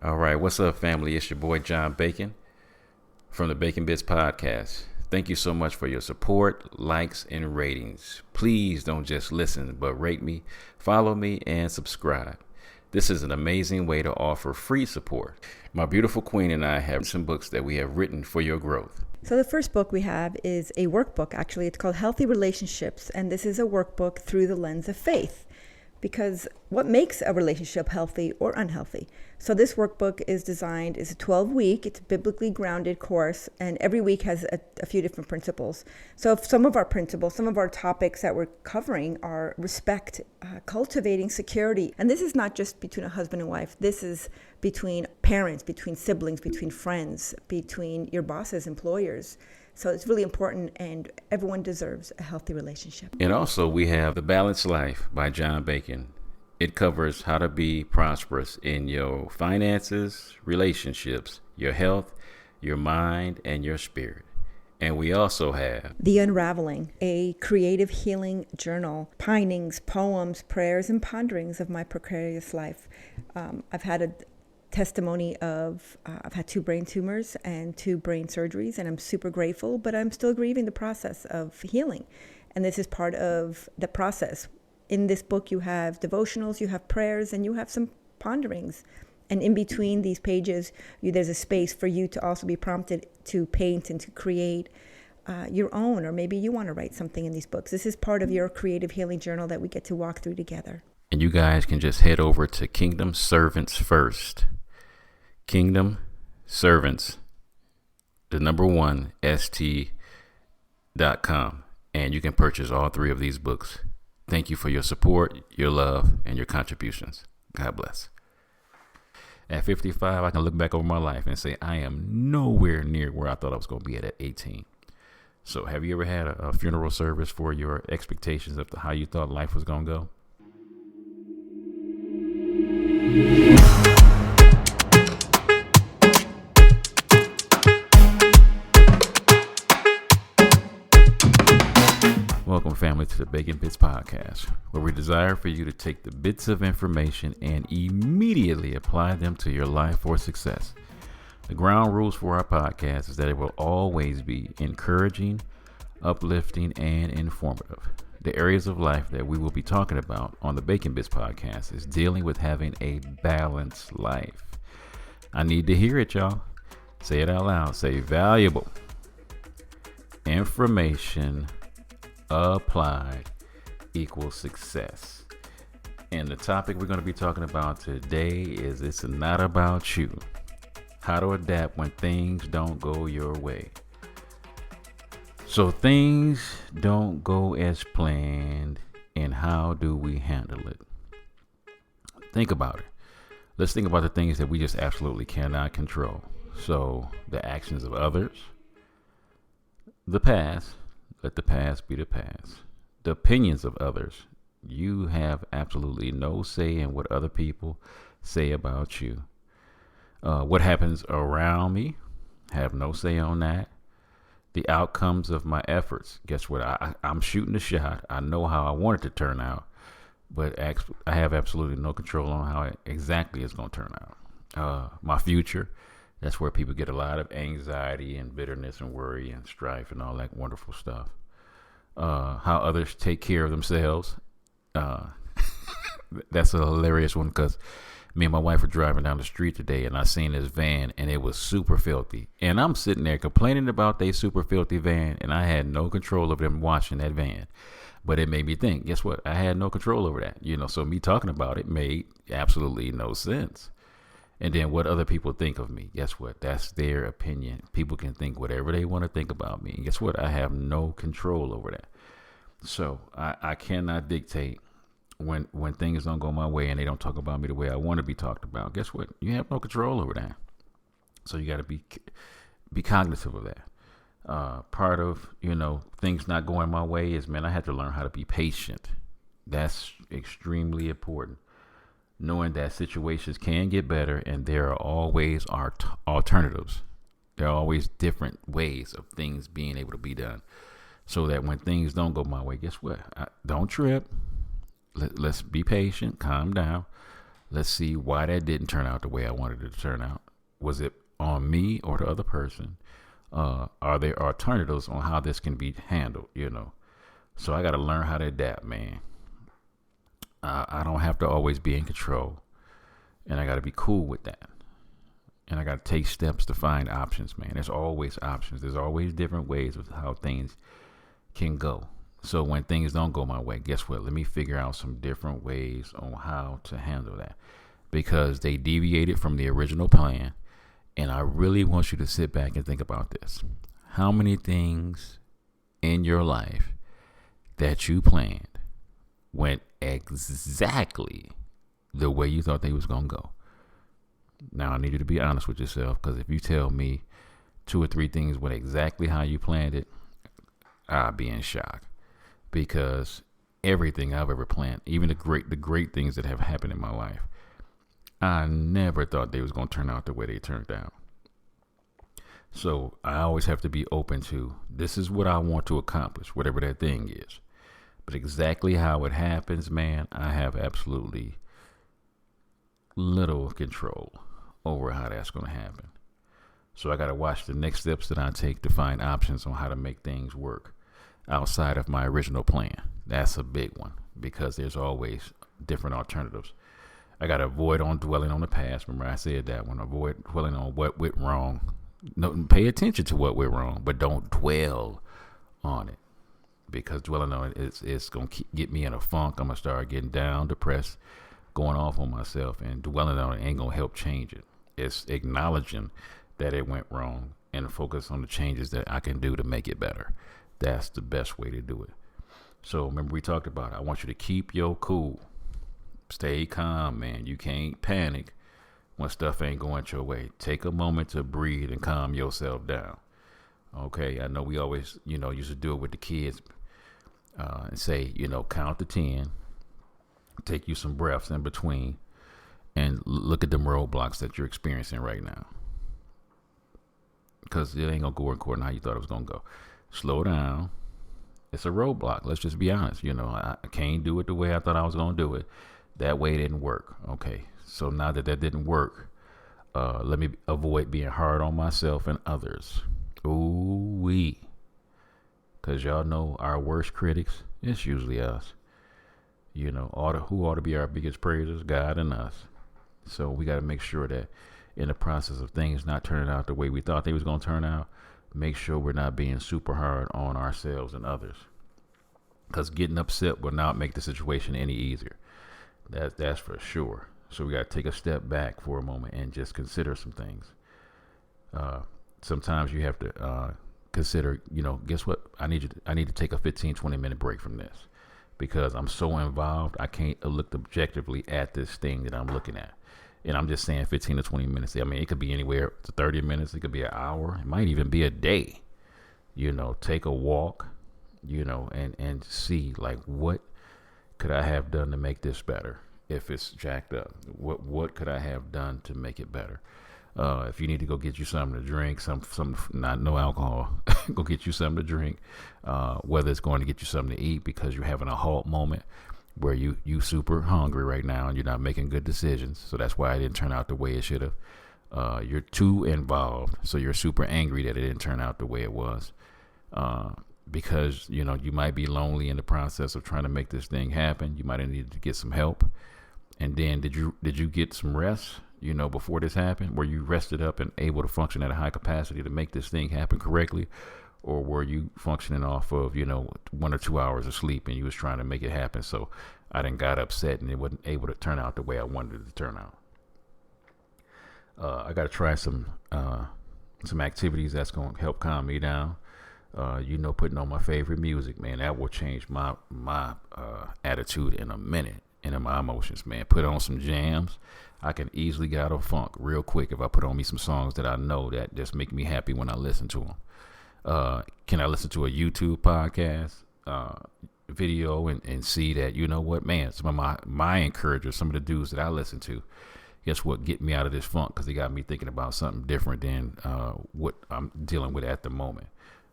All right, what's up, family? It's your boy John Bacon from the Bacon Bits Podcast. Thank you so much for your support, likes, and ratings. Please don't just listen, but rate me, follow me, and subscribe. This is an amazing way to offer free support. My beautiful queen and I have some books that we have written for your growth. So the first book we have is a workbook, actually. It's called Healthy Relationships, and this is a workbook through the lens of faith. Because what makes a relationship healthy or unhealthy? So this workbook is designed, it's a 12-week, it's a biblically grounded course, and every week has a few different principles. So if some of our principles, some of our topics that we're covering are respect, cultivating security. And this is not just between a husband and wife. This is between parents, between siblings, between friends, between your bosses, employers. So it's really important, and everyone deserves a healthy relationship. And also we have The Balanced Life by John Bacon. It covers how to be prosperous in your finances, relationships, your health, your mind, and your spirit. And we also have The Unraveling, a creative healing journal, pinings, poems, prayers, and ponderings of my precarious life. I've had a testimony of I've had 2 brain tumors and 2 brain surgeries, and I'm super grateful, but I'm still grieving the process of healing. And this is part of the process. In this book, you have devotionals, you have prayers, and you have some ponderings. And in between these pages, there's a space for you to also be prompted to paint and to create your own, or maybe you want to write something in these books. This is part of your creative healing journal that we get to walk through together. And you guys can just head over to Kingdom Servants First. Kingdom Servants, the number 1, st.com. And you can purchase all 3 of these books. Thank you for your support, your love, and your contributions. God bless. At 55, I can look back over my life and say I am nowhere near where I thought I was going to be at 18. So have you ever had a funeral service for your expectations of how you thought life was going to go? Welcome, family, to the Bacon Bits Podcast, where we desire for you to take the bits of information and immediately apply them to your life for success. The ground rules for our podcast is that it will always be encouraging, uplifting, and informative. The areas of life that we will be talking about on the Bacon Bits Podcast is dealing with having a balanced life. I need to hear it, y'all. Say it out loud. Say valuable information applied equals success. And the topic we're going to be talking about today is it's not about you. How to adapt when things don't go your way. So things don't go as planned, and how do we handle it? Think about it. Let's think about the things that we just absolutely cannot control. So the actions of others, the past. Let the past be the past. The opinions of others. You have absolutely no say in what other people say about you. What happens around me, have no say on that. The outcomes of my efforts. Guess what? I'm shooting a shot. I know how I want it to turn out, but I have absolutely no control on how it exactly is going to turn out. My future. That's where people get a lot of anxiety and bitterness and worry and strife and all that wonderful stuff. How others take care of themselves. That's a hilarious one, because me and my wife were driving down the street today and I seen this van and it was super filthy. And I'm sitting there complaining about they super filthy van, and I had no control over them washing that van. But it made me think, guess what? I had no control over that. So me talking about it made absolutely no sense. And then what other people think of me, guess what? That's their opinion. People can think whatever they want to think about me. And guess what? I have no control over that. So I cannot dictate when things don't go my way and they don't talk about me the way I want to be talked about. Guess what? You have no control over that. So you got to be cognizant of that. Part of, things not going my way is, man, I had to learn how to be patient. That's extremely important. Knowing that situations can get better and there are always alternatives. There are always different ways of things being able to be done. So that when things don't go my way, guess what? Don't trip. Let's be patient, calm down. Let's see why that didn't turn out the way I wanted it to turn out. Was it on me or the other person? Are there alternatives on how this can be handled? So I got to learn how to adapt, man. I don't have to always be in control, and I got to be cool with that. And I got to take steps to find options, man. There's always options. There's always different ways of how things can go. So when things don't go my way, guess what? Let me figure out some different ways on how to handle that, because they deviated from the original plan. And I really want you to sit back and think about this. How many things in your life that you planned went exactly the way you thought they was going to go? Now, I need you to be honest with yourself, because if you tell me 2 or 3 things went exactly how you planned it, I'll be in shock. Because everything I've ever planned, even the great things that have happened in my life, I never thought they was going to turn out the way they turned out. So I always have to be open to, this is what I want to accomplish, whatever that thing is. But exactly how it happens, man, I have absolutely little control over how that's going to happen. So I got to watch the next steps that I take to find options on how to make things work outside of my original plan. That's a big one, because there's always different alternatives. I got to avoid on dwelling on the past. Remember I said that one, avoid dwelling on what went wrong. No, pay attention to what went wrong, but don't dwell on it, because dwelling on it is going to get me in a funk. I'm going to start getting down, depressed, going off on myself, and dwelling on it ain't going to help change it. It's acknowledging that it went wrong and focus on the changes that I can do to make it better. That's the best way to do it. So remember we talked about, I want you to keep your cool. Stay calm, man. You can't panic when stuff ain't going your way. Take a moment to breathe and calm yourself down. Okay, I know we always, used to do it with the kids and say, count to 10, take you some breaths in between, and look at them roadblocks that you're experiencing right now. Because it ain't going to go according to how you thought it was going to go. Slow down. It's a roadblock. Let's just be honest. I can't do it the way I thought I was going to do it. That way it didn't work. Okay. So now that didn't work, let me avoid being hard on myself and others. Ooh-wee. Because y'all know our worst critics, it's usually us. Who ought to be our biggest praisers? God and us. So we got to make sure that in the process of things not turning out the way we thought they was going to turn out, make sure we're not being super hard on ourselves and others. Because getting upset will not make the situation any easier. That's for sure. So we got to take a step back for a moment and just consider some things. Sometimes you have to consider, guess what? I need to take a 15, 20-minute break from this, because I'm so involved. I can't look objectively at this thing that I'm looking at. And I'm just saying 15 to 20 minutes. I mean, it could be anywhere to 30 minutes. It could be an hour. It might even be a day. Take a walk, and see, like, what could I have done to make this better? If it's jacked up, what could I have done to make it better? If you need to go get you something to drink, no alcohol, go get you something to drink. Whether it's going to get you something to eat because you're having a halt moment where you super hungry right now and you're not making good decisions. So that's why it didn't turn out the way it should have. You're too involved, so you're super angry that it didn't turn out the way it was. Because you might be lonely in the process of trying to make this thing happen. You might have needed to get some help. And then did you get some rest, before this happened? Were you rested up and able to function at a high capacity to make this thing happen correctly? Or were you functioning off of, 1 or 2 hours of sleep and you was trying to make it happen? So I then got upset and it wasn't able to turn out the way I wanted it to turn out. I got to try some activities that's going to help calm me down. Putting on my favorite music, man, that will change my attitude in a minute. And in my emotions, man. Put on some jams. I can easily get out of funk real quick if I put on me some songs that I know that just make me happy when I listen to them. Can I listen to a YouTube podcast video and see that, man, some of my encouragers, some of the dudes that I listen to, guess what, get me out of this funk, because they got me thinking about something different than what I'm dealing with at the moment.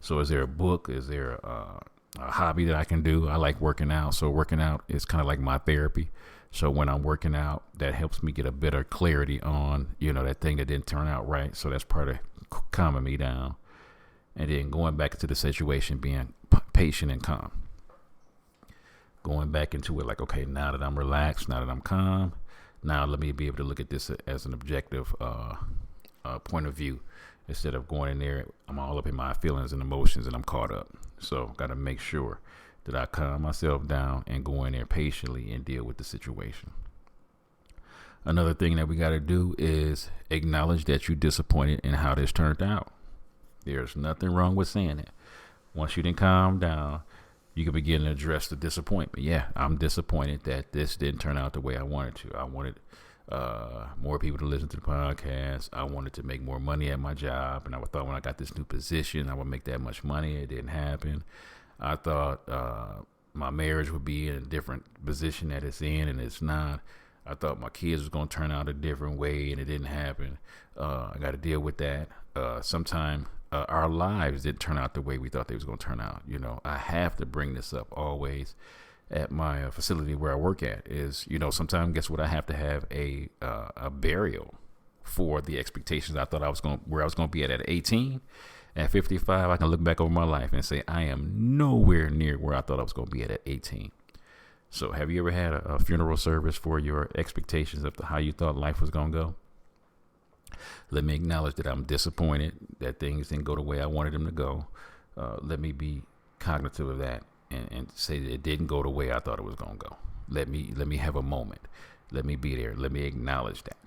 So is there a book? Is there a hobby that I can do? I like working out. So working out is kind of like my therapy. So when I'm working out, that helps me get a better clarity on, that thing that didn't turn out right. So that's part of calming me down. And then going back into the situation, being patient and calm. Going back into it like, okay, now that I'm relaxed, now that I'm calm, now let me be able to look at this as an objective point of view, instead of going in there, I'm all up in my feelings and emotions and I'm caught up. So got to make sure that I calm myself down and go in there patiently and deal with the situation. Another thing that we got to do is acknowledge that you're disappointed in how this turned out. There's nothing wrong with saying it. Once you didn't calm down, you can begin to address the disappointment. Yeah, I'm disappointed that this didn't turn out the way I wanted to. I wanted more people to listen to the podcast. I wanted to make more money at my job. And I thought when I got this new position, I would make that much money. It didn't happen. I thought my marriage would be in a different position that it's in, and it's not. I thought my kids was going to turn out a different way, and it didn't happen. I got to deal with that. Sometimes our lives didn't turn out the way we thought they was going to turn out. I have to bring this up always at my facility where I work at is, sometimes guess what? I have to have a burial for the expectations I thought where I was going to be at 18. At 55, I can look back over my life and say, I am nowhere near where I thought I was going to be at 18. So have you ever had a funeral service for your expectations of how you thought life was going to go? Let me acknowledge that I'm disappointed that things didn't go the way I wanted them to go. Let me be cognitive of that and say that it didn't go the way I thought it was going to go. Let me have a moment. Let me be there. Let me acknowledge that.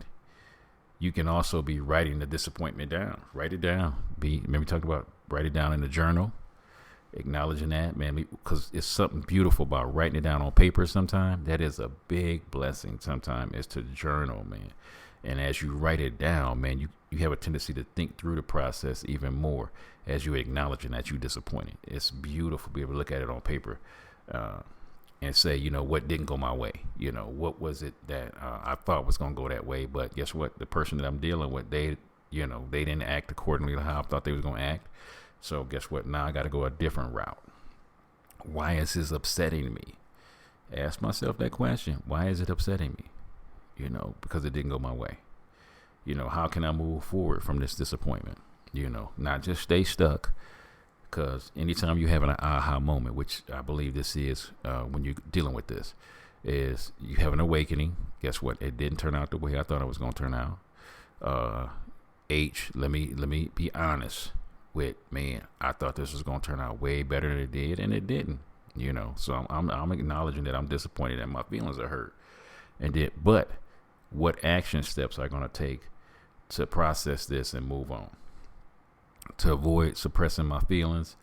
You can also be writing the disappointment down. Write it down. Maybe talk about write it down in a journal. Acknowledging that, man, because it's something beautiful about writing it down on paper sometimes. That is a big blessing sometimes, is to journal, man. And as you write it down, man, you have a tendency to think through the process even more as you acknowledging that you're disappointed. It's beautiful to be able to look at it on paper and say, what didn't go my way? What was it that I thought was going to go that way? But guess what? The person that I'm dealing with, they didn't act accordingly to how I thought they was going to act. So guess what? Now I got to go a different route. Why is this upsetting me? Ask myself that question. Why is it upsetting me? Because it didn't go my way. How can I move forward from this disappointment? Not just stay stuck. Because anytime you have an aha moment, which I believe this is when you're dealing with this, is you have an awakening. Guess what? It didn't turn out the way I thought it was going to turn out. Let me be honest with, man, I thought this was going to turn out way better than it did, and it didn't. So I'm acknowledging that I'm disappointed and my feelings are hurt. But what action steps are going to take to process this and move on? To avoid suppressing my feelings,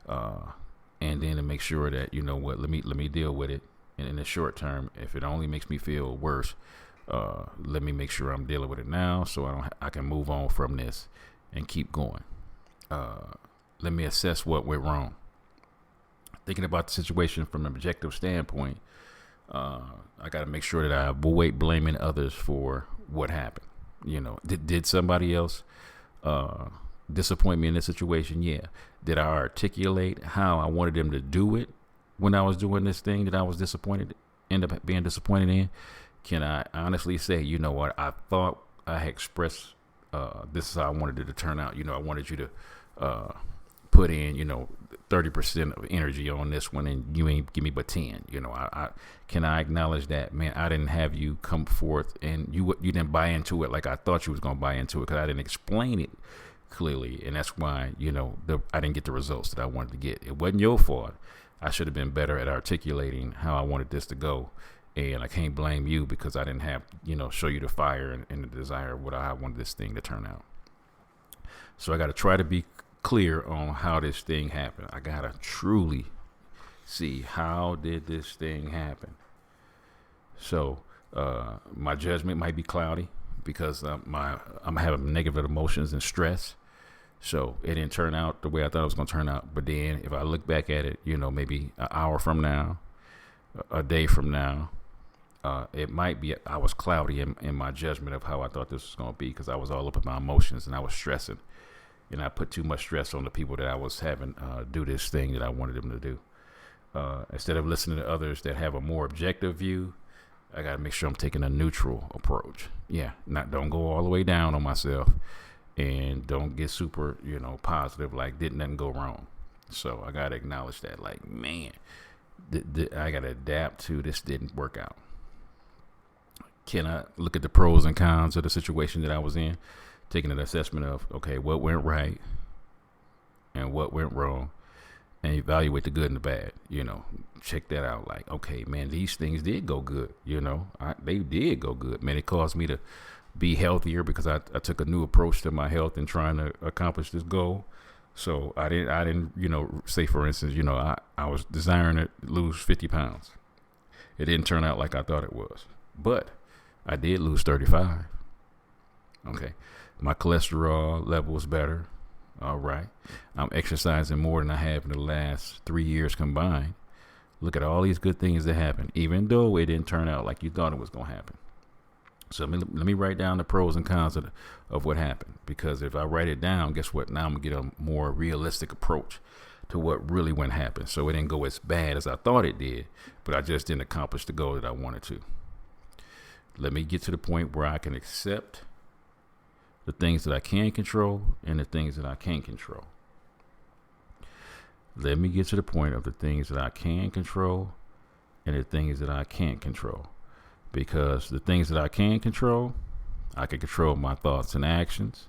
and then to make sure that let me deal with it. And in the short term, if it only makes me feel worse, let me make sure I'm dealing with it now, so I can move on from this and keep going. Let me assess what went wrong. Thinking about the situation from an objective standpoint, I got to make sure that I avoid blaming others for what happened. Did somebody else disappoint me in this situation? Yeah. Did I articulate how I wanted them to do it when I was doing this thing that I was end up being disappointed in? Can I honestly say, what, I thought I had expressed, this is how I wanted it to turn out. I wanted you to put in, 30% of energy on this one, and you ain't give me but 10. Can I acknowledge that, man? I didn't have you come forth and you didn't buy into it like I thought you was going to buy into it, because I didn't explain it clearly, and that's why I didn't get the results that I wanted to get. It wasn't your fault. I should have been better at articulating how I wanted this to go, and I can't blame you because I didn't have show you the fire and the desire of what I wanted this thing to turn out. So I got to try to be clear on how this thing happened. I got to truly see, how did this thing happen? So my judgment might be cloudy because I'm having negative emotions and stress. So it didn't turn out the way I thought it was going to turn out. But then if I look back at it, maybe an hour from now, a day from now, it might be I was cloudy in my judgment of how I thought this was going to be, because I was all up in my emotions and I was stressing. And I put too much stress on the people that I was having do this thing that I wanted them to do. Instead of listening to others that have a more objective view, I got to make sure I'm taking a neutral approach. Yeah, don't go all the way down on myself, and don't get super, positive, like didn't nothing go wrong. So I got to acknowledge that, like, man, I got to adapt to this didn't work out. Can I look at the pros and cons of the situation that I was in, taking an assessment of, okay, what went right and what went wrong, and evaluate the good and the bad, check that out. Like, okay, man, these things did go good. They did go good, man. It caused me to be healthier because I took a new approach to my health and trying to accomplish this goal. So I didn't, say, for instance, I was desiring to lose 50 pounds. It didn't turn out like I thought it was, but I did lose 35. Okay. My cholesterol level was better. All right. I'm exercising more than I have in the last 3 years combined. Look at all these good things that happened, even though it didn't turn out like you thought it was going to happen. So let me write down the pros and cons of what happened, because if I write it down, guess what? Now I'm going to get a more realistic approach to what really went happen. So it didn't go as bad as I thought it did, but I just didn't accomplish the goal that I wanted to. Let me get to the point where I can accept the things that I can control and the things that I can't control. Let me get to the point of the things that I can control and the things that I can't control. Because the things that I can control, I can control my thoughts and actions.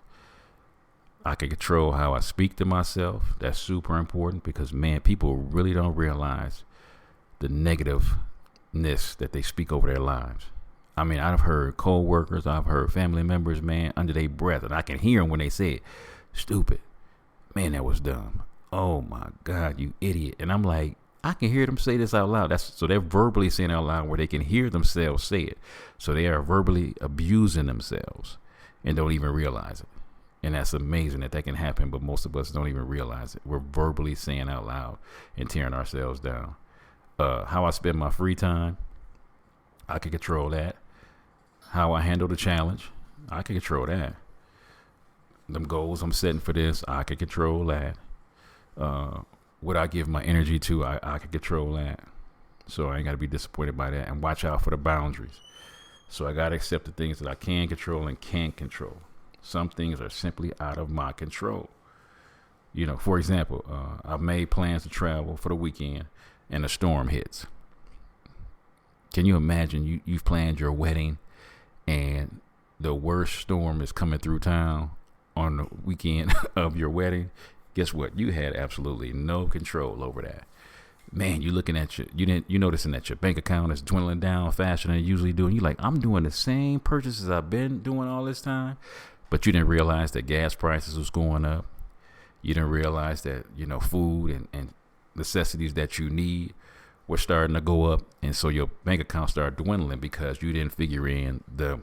I can control how I speak to myself. That's super important, because, man, people really don't realize the negativeness that they speak over their lives. I mean, I've heard co-workers, I've heard family members, man, under their breath, and I can hear them when they say it. Stupid. Man, that was dumb. Oh, my God, you idiot. And I'm like, I can hear them say this out loud. So they're verbally saying it out loud where they can hear themselves say it. So they are verbally abusing themselves and don't even realize it. And that's amazing that can happen, but most of us don't even realize it. We're verbally saying out loud and tearing ourselves down. How I spend my free time, I can control that. How I handle the challenge, I can control that. Them goals I'm setting for this, I can control that. What I give my energy to, I can control that. So I ain't got to be disappointed by that, and watch out for the boundaries. So I got to accept the things that I can control and can't control. Some things are simply out of my control. For example, I've made plans to travel for the weekend and a storm hits. Can you imagine you've planned your wedding and the worst storm is coming through town on the weekend of your wedding? Guess what? You had absolutely no control over that. Man, you're looking at you noticing that your bank account is dwindling down faster than it usually do. And you're like, I'm doing the same purchases I've been doing all this time. But you didn't realize that gas prices was going up. You didn't realize that, food and necessities that you need were starting to go up. And so your bank account started dwindling because you didn't figure in the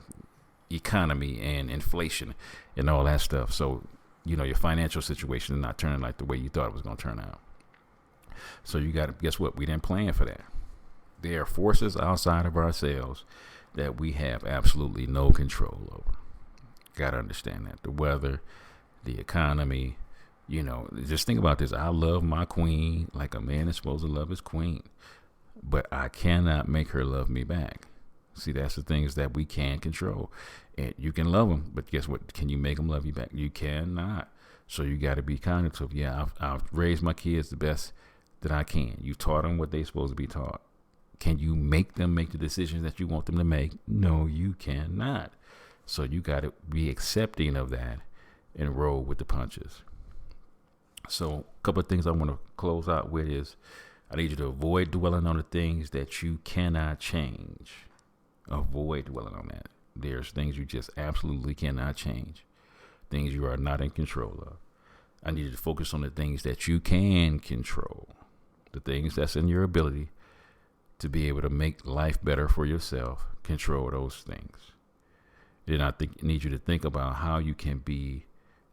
economy and inflation and all that stuff. So, your financial situation is not turning like the way you thought it was going to turn out. So you got to, guess what? We didn't plan for that. There are forces outside of ourselves that we have absolutely no control over. Got to understand that. The weather, the economy, just think about this. I love my queen like a man is supposed to love his queen, but I cannot make her love me back. See, that's the things that we can't control. And you can love them, but guess what? Can you make them love you back? You cannot. So you got to be cognitive. Yeah, I've raised my kids the best that I can. You taught them what they're supposed to be taught. Can you make them make the decisions that you want them to make? No, you cannot. So you got to be accepting of that and roll with the punches. So a couple of things I want to close out with is I need you to avoid dwelling on the things that you cannot change. Avoid dwelling on that. There's things you just absolutely cannot change. Things you are not in control of. I need you to focus on the things that you can control. The things that's in your ability to be able to make life better for yourself. Control those things. Then I need you to think about how you can be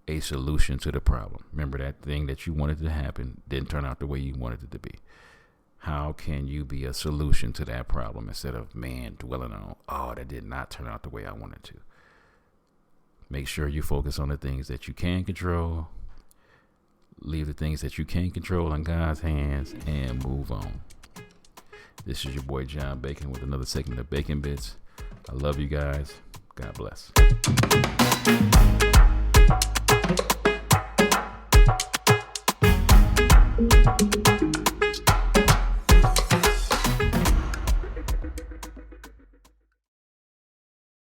a solution to the problem. Remember that thing that you wanted to happen didn't turn out the way you wanted it to be. How can you be a solution to that problem instead of, dwelling on, that did not turn out the way I wanted to? Make sure you focus on the things that you can control. Leave the things that you can't control in God's hands and move on. This is your boy John Bacon with another segment of Bacon Bits. I love you guys. God bless.